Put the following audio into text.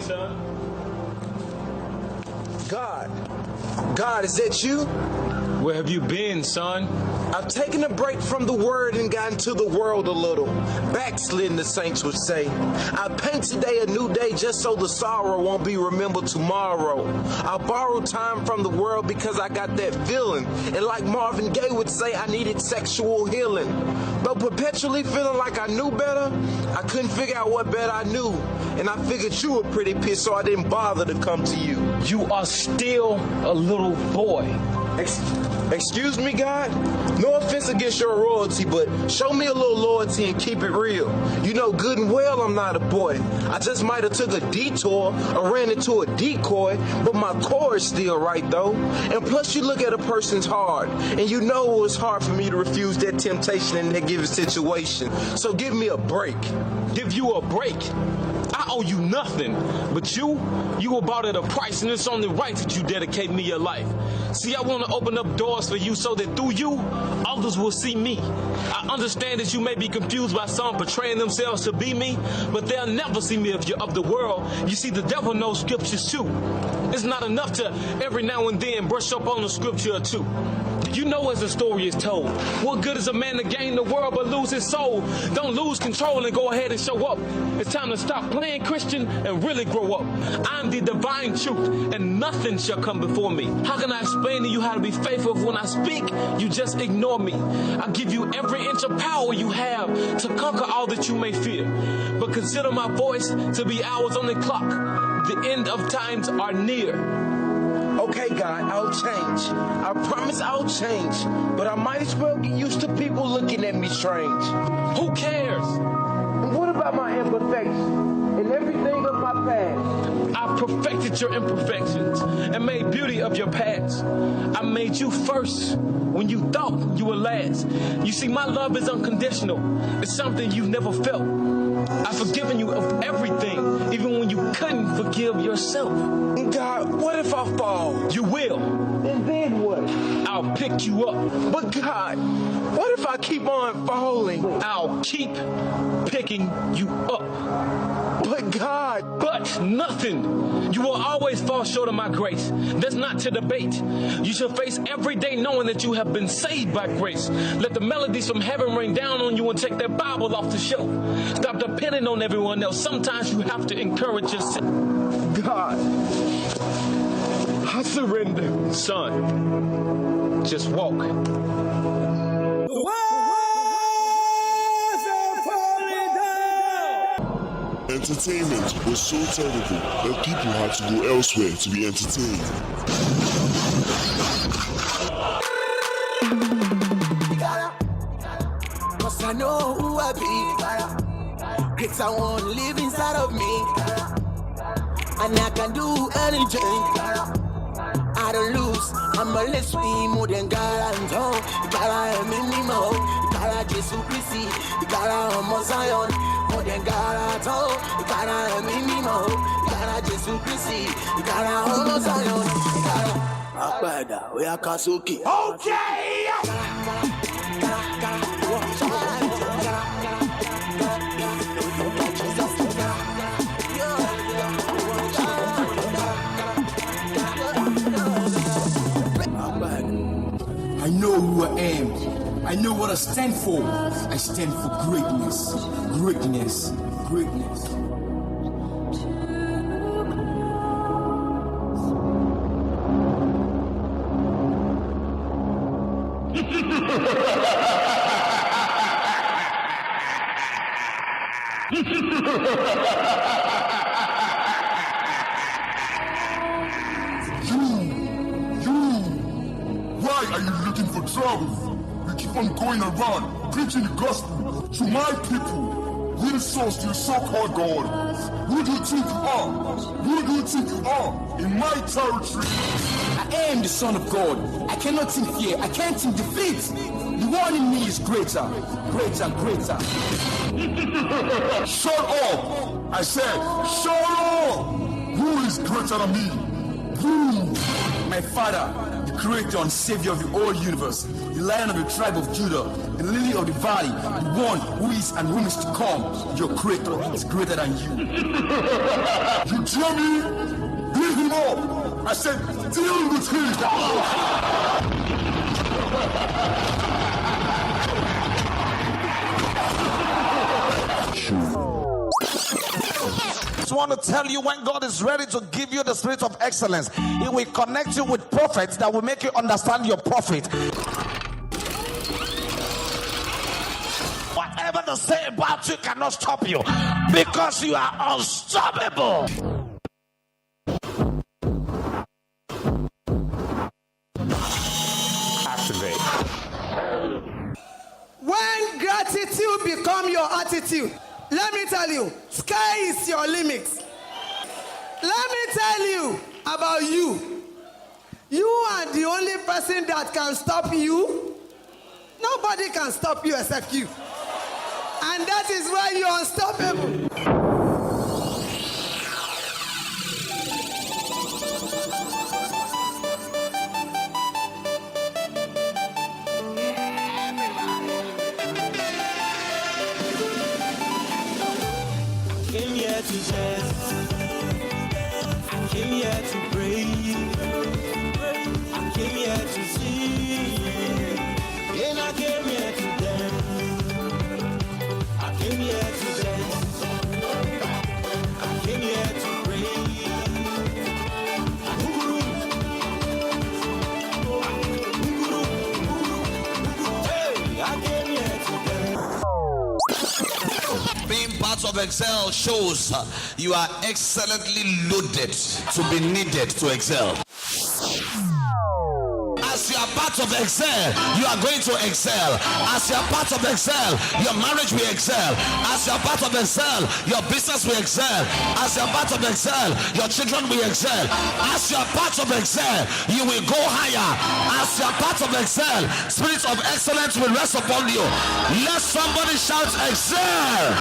son. God, is that you? Where have you been, son? I've taken a break from the word and gotten to the world a little. Backslidden, the saints would say. I paint today a new day just so the sorrow won't be remembered tomorrow. I borrowed time from the world because I got that feeling. And like Marvin Gaye would say, I needed sexual healing. Though perpetually feeling like I knew better, I couldn't figure out what better I knew. And I figured you were pretty pissed, so I didn't bother to come to you. You are still a little boy. Excuse me, God? No offense against your royalty, but show me a little loyalty and keep it real. You know good and well I'm not a boy. I just might have took a detour or ran into a decoy, but my core is still right, though. And plus, you look at a person's heart, and you know it was hard for me to refuse that temptation in that given situation. So give me a break. Give you a break? I owe you nothing, but you were bought at a price, and it's only right that you dedicate me your life. See, I want to open up doors for you so that through you, others will see me. I understand that you may be confused by some portraying themselves to be me, but they'll never see me of the world. You see, the devil knows scriptures too. It's not enough to every now and then brush up on a scripture or two. You know as the story is told, what good is a man to gain the world but lose his soul? Don't lose control and go ahead and show up. It's time to stop playing Christian and really grow up. I'm the divine truth and nothing shall come before me. How can I explain to you how to be faithful if when I speak, you just ignore me? I give you every inch of power you have to conquer all that you may fear. But consider my voice to be hours on the clock. The end of times are near. Okay, God, I'll change. I promise I'll change. But I might as well get used to people looking at me strange. Who cares? And what about my imperfections and everything of my past? I perfected your imperfections and made beauty of your past. I made you first when you thought you were last. You see, my love is unconditional. It's something you've never felt. I've forgiven you of everything, even when you couldn't forgive yourself. God, what if I fall? You will. And then what? I'll pick you up. But God, what if I keep on falling? I'll keep picking you up. But God. But nothing. You will always fall short of my grace. That's not to debate. You shall face every day knowing that you have been saved by grace. Let the melodies from heaven rain down on you and take that Bible off the shelf. Stop depending on everyone else. Sometimes you have to encourage yourself. God, I surrender. Son, just walk. Entertainment was so terrible that people had to go elsewhere to be entertained. Cause I know who I be. It's I want to live inside of me. And I can do anything. I don't lose. I'm a less more than God and home. God, I am minimal. God, I just Chrissy. God, I am Zion. More than God at all. God, I am minimal. God, I just Chrissy. God, I am Zion. God, we are Kasuki. Okay! I know who I am. I know what I stand for. I stand for greatness. Greatness. Greatness. Why are you looking for trouble? You keep on going around preaching the gospel to my people. Who the source to your so-called God? Who do you think you are? Who do you think you are in my territory? I am the Son of God. I cannot think fear. I can't think defeat. The one in me is greater. Greater, greater. Shut up! I said, shut up! Who is greater than me? My Father, the creator and savior of the whole universe, the lion of the tribe of Judah, the lily of the valley, the one who is and who is to come. Your creator is greater than you. You hear me? Beat him up. I said, deal with him. I want to tell you, when God is ready to give you the spirit of excellence, He will connect you with prophets that will make you understand your prophet. Whatever they say about you cannot stop you, because you are unstoppable. Activate. When gratitude become your attitude, let me tell you, sky is your limit. Let me tell you about you. You are the only person that can stop you. Nobody can stop you except you. And that is why you're unstoppable. Came here to dance. I came here to pray. I came here to sing. And I came here to dance. I came here to dance. I came here to pray. Hey, I came here to dance. Being part of Excel shows you are excellently loaded to be needed to excel. As you are part of Excel, you are going to excel. As you are part of Excel, your marriage will excel. As you are part of Excel, your business will excel. As you are part of Excel, your children will excel. As you are part of Excel, you will go higher. As you are part of Excel, spirit of excellence will rest upon you. Let somebody shout, Excel!